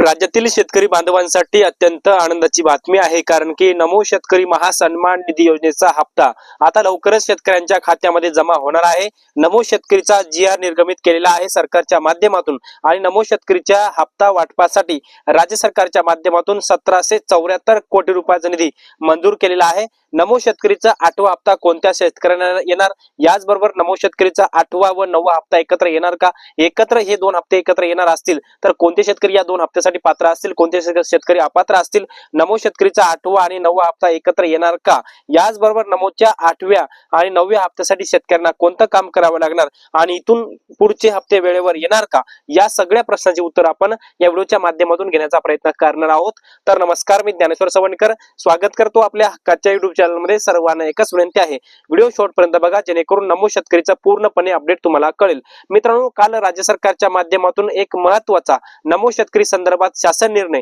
राज्यातील शेतकरी बांधवांसाठी अत्यंत आनंदाची बातमी आहे, कारण की नमो शेतकरी महासन्मान निधी योजनेचा हप्ता आता लवकरच शेतकऱ्यांच्या खात्यामध्ये जमा होणार आहे। नमो शेतकरीचा GR निर्गमित केलेला आहे सरकारच्या माध्यमातून आणि नमो शेतकरीच्या हप्ता वाटपासाठी राज्य सरकारच्या माध्यमातून 1774 कोटी रुपयाचा निधी मंजूर केलेला आहे। नमो शेतकरीचा 8वा हप्ता कोणत्या शेतकऱ्यांना येणार, याचबरोबर नमो शेतकरीचा 8वा व 9वा हप्ता एकत्र येणार का, एकत्र हे दोन हप्ते एकत्र येणार असतील तर कोणते शेतकरी या दोन हप्त्यासाठी पात्र असतील, कोणते शेतकरी अपात्र असतील, नमो शेतकरीचा 8वा आणि 9वा हप्ता एकत्र येणार का, याचबरोबर नमोच्या 8व्या आणि 9व्या हप्त्यासाठी शेतकऱ्यांना कोणतं काम करावं लागणार आणि इथून पुढचे हप्ते वेळेवर येणार का, या सगळ्या प्रश्नांची उत्तर आपण या व्हिडिओच्या माध्यमातून घेण्याचा प्रयत्न करणार आहोत। तर नमस्कार, मी ज्ञानेश्वर सवणकर स्वागत करतो आपल्या हक्काच्या YouTube चॅनल मध्ये। सर्वांना एकच विनंती आहे, व्हिडिओ शेवटपर्यंत बघा जेणेकरून नमो शेतकरीचा पूर्णपणे अपडेट तुम्हाला कळेल। मित्रांनो, काल राज्य सरकारच्या माध्यमातून एक महत्त्वाचा नमो शेतकरी संदर्भात शासन निर्णय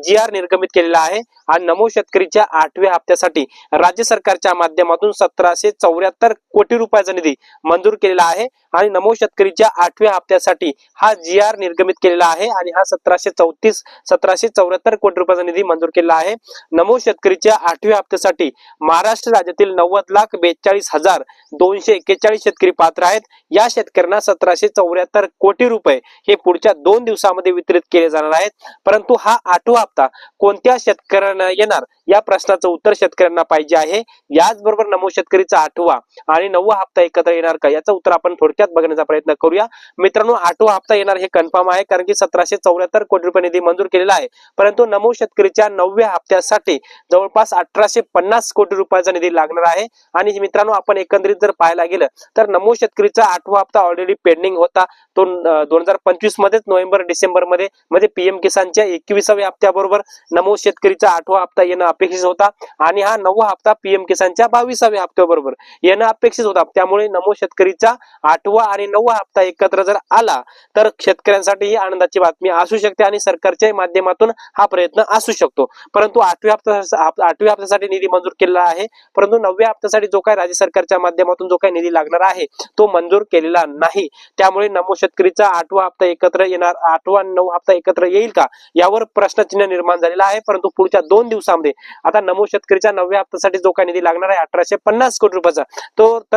GR निर्गमित केलेला आहे आणि नमो शेतकरीच्या 8व्या हप्त्यासाठी राज्य सरकारच्या माध्यमातून 1774 कोटी रुपयाचा निधी मंजूर केलेला आहे आणि नमो शेतकरीच्या 8व्या हप्त्यासाठी हा GR निर्गमित केलेला आहे आणि हा 1774 कोटी रुपयाचा निधी मंजूर केलेला आहे। नमो शेतकरीच्या 8व्या हप्त्यासाठी महाराष्ट्र राज्यातील 90,42,241 शेतकरी पात्र आहेत। या शेतकऱ्यांना 1774 कोटी रुपये हे पुढच्या 2 दिवसांमध्ये वितरित केले जाणार आहेत। परंतु हा 8वा हप्ता कोणत्या शेतकऱ्यांना येणार, या प्रश्नाचं उत्तर शेतकऱ्यांना पाहिजे आहे। याचबरोबर नमो शेतकरीचा 8वा आणि 9वा हप्ता एकत्र येणार का, याचं उत्तर आपण थोडक्यात बघण्याचा प्रयत्न करूया। मित्रांनो, 8वा हप्ता येणार हे कन्फर्म आहे, कारण की 1774 कोटी रुपये निधी मंजूर केलेला आहे। परंतु नमो शेतकरीच्या 9व्या हप्त्यासाठी जवळपास 1850 कोटी रुपयाचा निधी लागणार आहे। आणि मित्रांनो, आपण एकंदरीत जर पाहायला गेलं तर नमो शेतकरीचा 8वा हप्ता ऑलरेडी पेंडिंग होता। तो 2025 मध्येच नोव्हेंबर डिसेंबर मध्ये म्हणजे PM किसानच्या 21व्या हप्त्याबरोबर नमो शेतकरीचा 8वा हप्ता येणं अपेक्षित होता आणि हा 9वा हप्ता PM किसानच्या 22व्या हप्त्याबरोबर येणं अपेक्षित होता। त्यामुळे नमो शेतकरीचा 8वा आणि 9वा हप्ता एकत्र जर आला तर शेतकऱ्यांसाठी ही आनंदाची बातमी असू शकते आणि सरकारच्या माध्यमातून हा प्रयत्न असू शकतो। परंतु 8व्या हप्त्यासाठी निधी मंजूर केलेला आहे, परंतु 9व्या हप्त्यासाठी जो काही राज्य सरकारच्या माध्यमातून जो काही निधी लागणार आहे तो मंजूर केलेला नाही। त्यामुळे नमो शेतकरीचा 8वा हप्ता एकत्र येणार, 8वा आणि 9वा हप्ता एकत्र येईल का, यावर प्रश्नचिन्ह निर्माण झालेला आहे। परंतु पुढच्या 2 दिवसांमध्ये आता नमो शेतकरीच्या 9व्या हप्त्यासाठी जो काही निधी लागणार आहे 1850 कोटी रुपयाचा,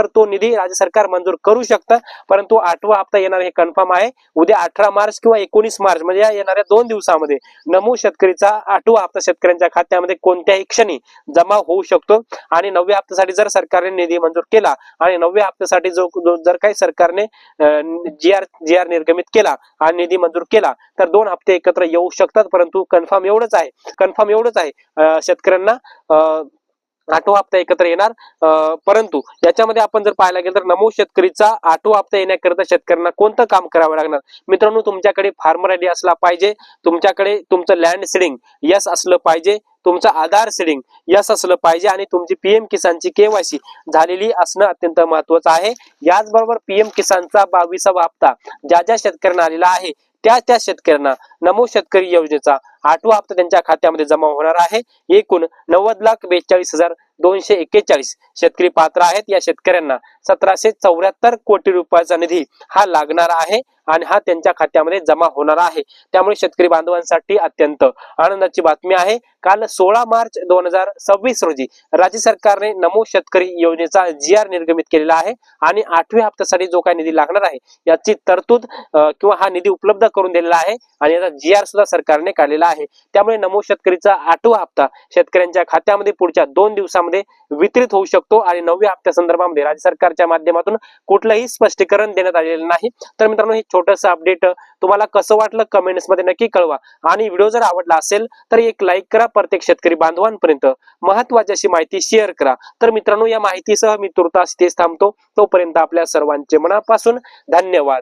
तो निधी राज्य सरकार मंजूर करू शकतं। परंतु 8वा हप्ता येणार हे कन्फर्म आहे। उद्या 18 मार्च किंवा 19 मार्च म्हणजे या येणाऱ्या 2 दिवसांमध्ये नमो शेतकरीचा 8वा हप्ता शेतकऱ्यांच्या खात्यामध्ये कोणत्याही क्षणी जमा होऊ शकतो आणि 9व्या हप्त्यासाठी जर सरकारने निधी मंजूर केला आणि 9व्या हप्त्यासाठी जर काही सरकारने GR निर्गमित केला आणि निधी मंजूर केला तर 2 हप्ते एकत्र येऊ शकतात। परंतु कन्फर्म एवढंच आहे शेतकऱ्यांना 8वा हप्ता एकत्र येणार। परंतु याच्यामध्ये आपण जर पाहायला गेलं तर नमो शेतकरीचा 8वा हप्ता येण्याकरिता शेतकऱ्यांना कोणतं काम करावं लागणार। मित्रांनो, तुमच्याकडे फार्मर ID असला पाहिजे, तुमच्याकडे तुमचं लँड सीडिंग यस असलं पाहिजे, तुमचं आधार सीडिंग यस असलं पाहिजे आणि तुमची PM किसानची KYC झालेली असणं अत्यंत महत्त्वाचं आहे। याचबरोबर PM किसानचा 22वा हप्ता ज्या शेतकऱ्यांना आलेला आहे त्या शेतकऱ्यांना नमो शेतकरी योजनेचा 8वा हप्ता त्यांच्या खात्यामध्ये जमा होणार आहे। एकूण 90,42,241 शेतकरी पात्र आहेत। या शेतकऱ्यांना 1774 कोटी रुपयाचा निधी हा लागणार आहे आणि हा त्यांच्या खात्यामध्ये जमा होणार आहे। त्यामुळे शेतकरी बांधवांसाठी अत्यंत आनंदाची बातमी आहे। काल 16 मार्च 2026 रोजी राज्य सरकारने नमो शेतकरी योजनेचा GR निर्गमित केलेला आहे आणि 8व्या हप्त्यासाठी जो काही निधी लागणार आहे याची तरतूद किंवा हा निधी उपलब्ध करून दिलेला आहे आणि याचा GR सुद्धा सरकारने काढलेला आहे। त्यामुळे नमो शेतकरीचा 8वा हप्ता शेतकऱ्यांच्या खात्यामध्ये पुढच्या 2 दिवसांमध्ये वितरित होऊ शकतो आणि 9व्या हप्त्या संदर्भामध्ये राज्य सरकारच्या माध्यमातून कुठलंही स्पष्टीकरण देण्यात आलेलं नाही। तर मित्रांनो, हे छोटंसं अपडेट तुम्हाला कसं वाटलं कमेंट्स मध्ये नक्की कळवा आणि व्हिडिओ जर आवडला असेल तर एक लाईक करा, प्रत्येक शेतकरी बांधवांपर्यंत महत्त्वाची अशी माहिती शेअर करा। तर मित्रांनो, या माहितीसह मी तुर्तास इथेच थांबतो। तोपर्यंत आपल्या सर्वांचे मनापासून धन्यवाद।